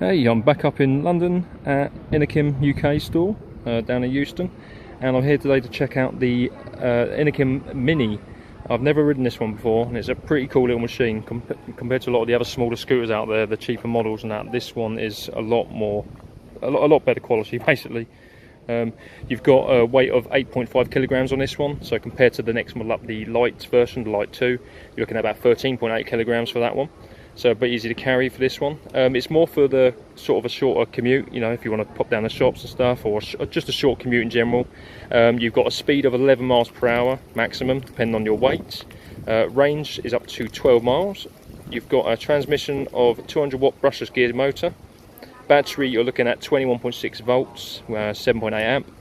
Hey, I'm back up in London at Inokim UK store down in Euston, and I'm here today to check out the Inokim Mini. I've never ridden this one before, and it's a pretty cool little machine compared to a lot of the other smaller scooters out there, the cheaper models and that. This one is a lot better quality basically. You've got a weight of 8.5 kilograms on this one, so compared to the next model up, the light version, the light 2, you're looking at about 13.8 kilograms for that one. So a bit easy to carry for this one. It's more for the sort of a shorter commute, you know, if you want to pop down the shops and stuff, or just a short commute in general. You've got a speed of 11 miles per hour maximum, depending on your weight. Range is up to 12 miles. You've got a transmission of 200 watt brushless geared motor. Battery, you're looking at 21.6 volts, 7.8 amp.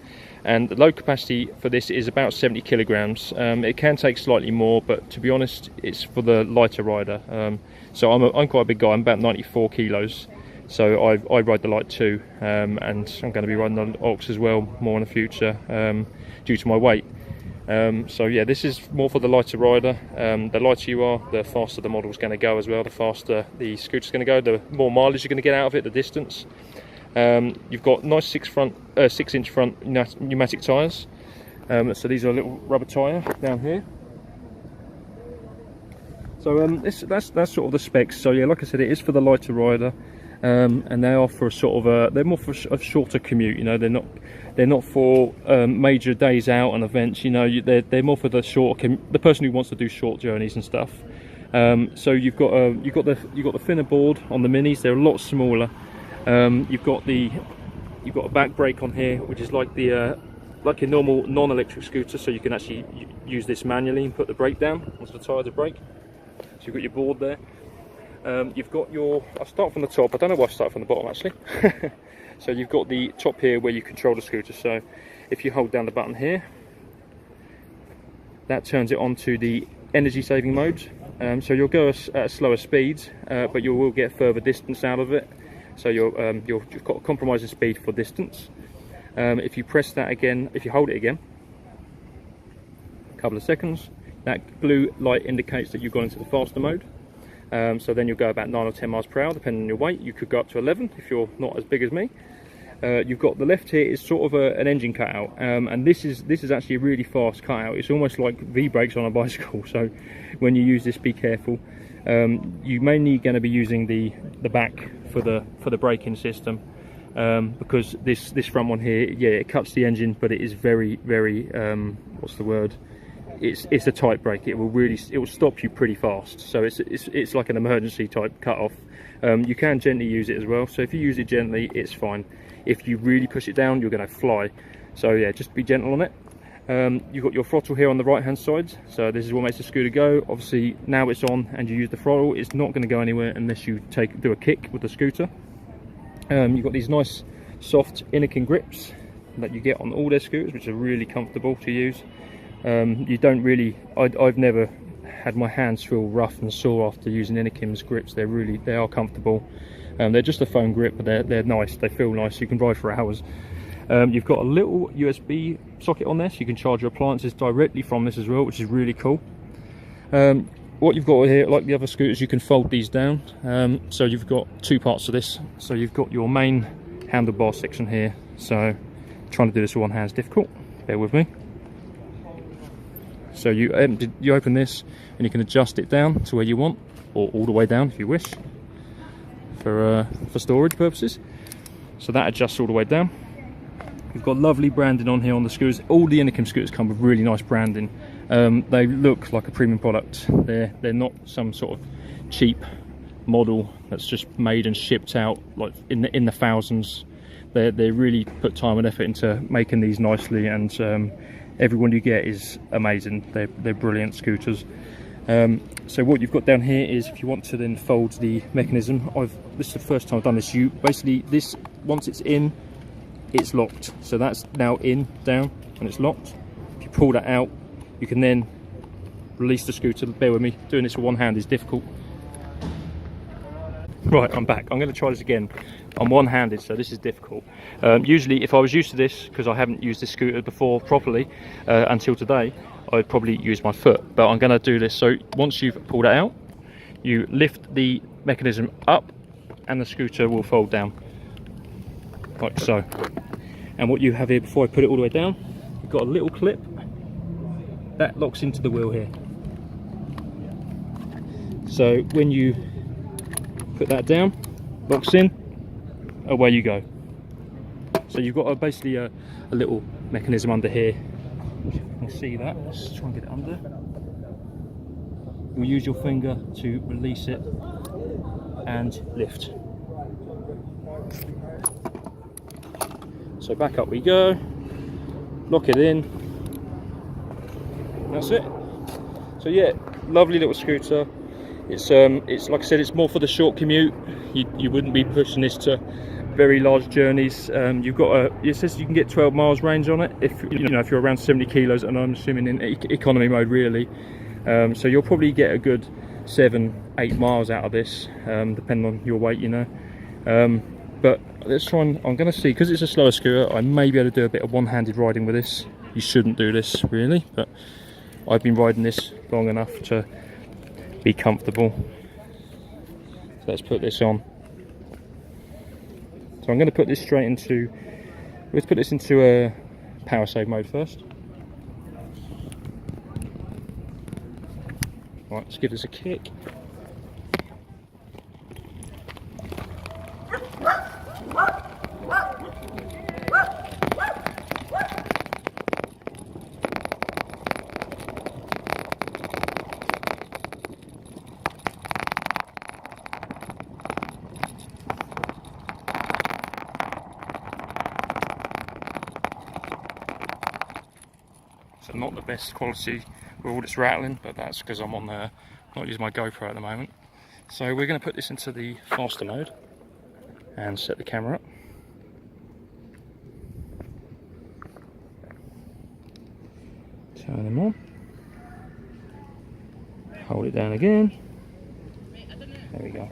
And the load capacity for this is about 70 kilograms. It can take slightly more, but to be honest, it's for the lighter rider. So I'm quite a big guy. I'm about 94 kilos. So I ride the light 2, and I'm going to be riding the Ox as well more in the future due to my weight. So yeah, this is more for the lighter rider. The lighter you are, the faster the model's going to go as well. The faster the scooter's going to go, the more mileage you're going to get out of it, the distance. You've got nice 6-inch front pneumatic tyres. So these are a little rubber tyre down here. So that's sort of the specs. So yeah, like I said, it is for the lighter rider, and they are for a sort of they're more for a shorter commute. You know, they're not for major days out and events. You know, they're more for the the person who wants to do short journeys and stuff. So you've got the thinner board on the minis. They're a lot smaller. You've got a back brake on here, which is like a normal non-electric scooter, so you can actually use this manually and put the brake down once the tyre to brake. So you've got your board there. You've got I'll start from the top. I don't know why I started from the bottom actually. So you've got the top here where you control the scooter. So if you hold down the button here, that turns it on to the energy saving mode. So you'll go at a slower speed, but you will get further distance out of it. So you've got a compromising speed for distance. If you press that again, if you hold it again, a couple of seconds, that blue light indicates that you've gone into the faster mode. So then you'll go about 9 or 10 miles per hour, depending on your weight. You could go up to 11 if you're not as big as me. You've got the left here is sort of an engine cutout, and this is actually a really fast cutout. It's almost like V-brakes on a bicycle. So when you use this, be careful. You mainly going to be using the back for the braking system, because this front one here, yeah, it cuts the engine, but it is very what's the word? It's a tight brake. It will stop you pretty fast. So it's like an emergency type cut off. You can gently use it as well. So if you use it gently, it's fine. If you really push it down, you're going to fly. So yeah, just be gentle on it. You've got your throttle here on the right hand side, so this is what makes the scooter go. Obviously now it's on and you use the throttle, it's not going to go anywhere unless you do a kick with the scooter. You've got these nice soft Inokim grips that you get on all their scooters, which are really comfortable to use. You don't really, I've never had my hands feel rough and sore after using Inokim's grips. They are comfortable. They're just a foam grip, but they're nice, they feel nice, you can ride for hours. You've got a little USB socket on there, so you can charge your appliances directly from this as well, which is really cool. What you've got here, like the other scooters, you can fold these down. So you've got two parts to this. So you've got your main handlebar section here. So trying to do this with one hand is difficult, bear with me. So you open this and you can adjust it down to where you want, or all the way down if you wish, for storage purposes. So that adjusts all the way down. You've got lovely branding on here on the scooters. All the Inokim scooters come with really nice branding. They look like a premium product. They're not some sort of cheap model that's just made and shipped out like in the thousands. They really put time and effort into making these nicely, and everyone you get is amazing. They're brilliant scooters. So what you've got down here is, if you want to then fold the mechanism, this is the first time I've done this. This once it's in, it's locked. So that's now down, and it's locked. If you pull that out, you can then release the scooter. Bear with me, doing this with one hand is difficult. Right, I'm back. I'm going to try this again. I'm one-handed, so this is difficult. Usually, if I was used to this, because I haven't used this scooter before properly until today, I'd probably use my foot. But I'm going to do this. So once you've pulled it out, you lift the mechanism up and the scooter will fold down like so. And what you have here, before I put it all the way down, you've got a little clip that locks into the wheel here. So when you put that down, locks in, away you go. So you've got basically a little mechanism under here. You can see that. Let's try and get it under. You'll use your finger to release it and lift. So back up we go, lock it in, that's it. So yeah, lovely little scooter. It's like I said, it's more for the short commute. You wouldn't be pushing this to very large journeys. You've got it says you can get 12 miles range on it if if you're around 70 kilos, and I'm assuming in economy mode really. So you'll probably get a good 7-8 miles out of this, depending on your weight, but let's try and, I'm going to see, because it's a slower scooter, I may be able to do a bit of one-handed riding with this. You shouldn't do this really, but I've been riding this long enough to be comfortable. So let's put this on. So I'm going to put this straight into, let's put this into a power save mode first. Right, let's give this a kick. So not the best quality with all this rattling, but that's because I'm on not using my GoPro at the moment. So we're going to put this into the faster mode and set the camera up. Turn them on. Hold it down again. There we go.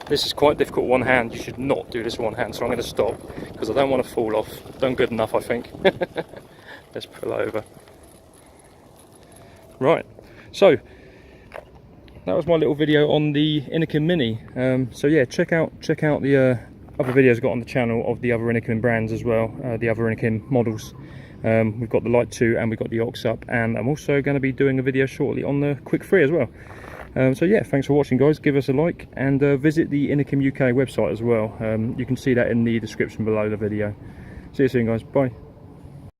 This is quite difficult one hand. You should not do this one hand, so I'm going to stop because I don't want to fall off. Done good enough, I think. Let's pull over. Right, so that was my little video on the Inokim Mini. So yeah, check out the other videos I've got on the channel of the other Inokim brands as well, the other Inokim models. We've got the Light 2 and we've got the Ox Up, and I'm also going to be doing a video shortly on the Quick 3 as well. So yeah, thanks for watching guys, give us a like and visit the Inokim UK website as well. You can see that in the description below the video. See you soon guys, bye.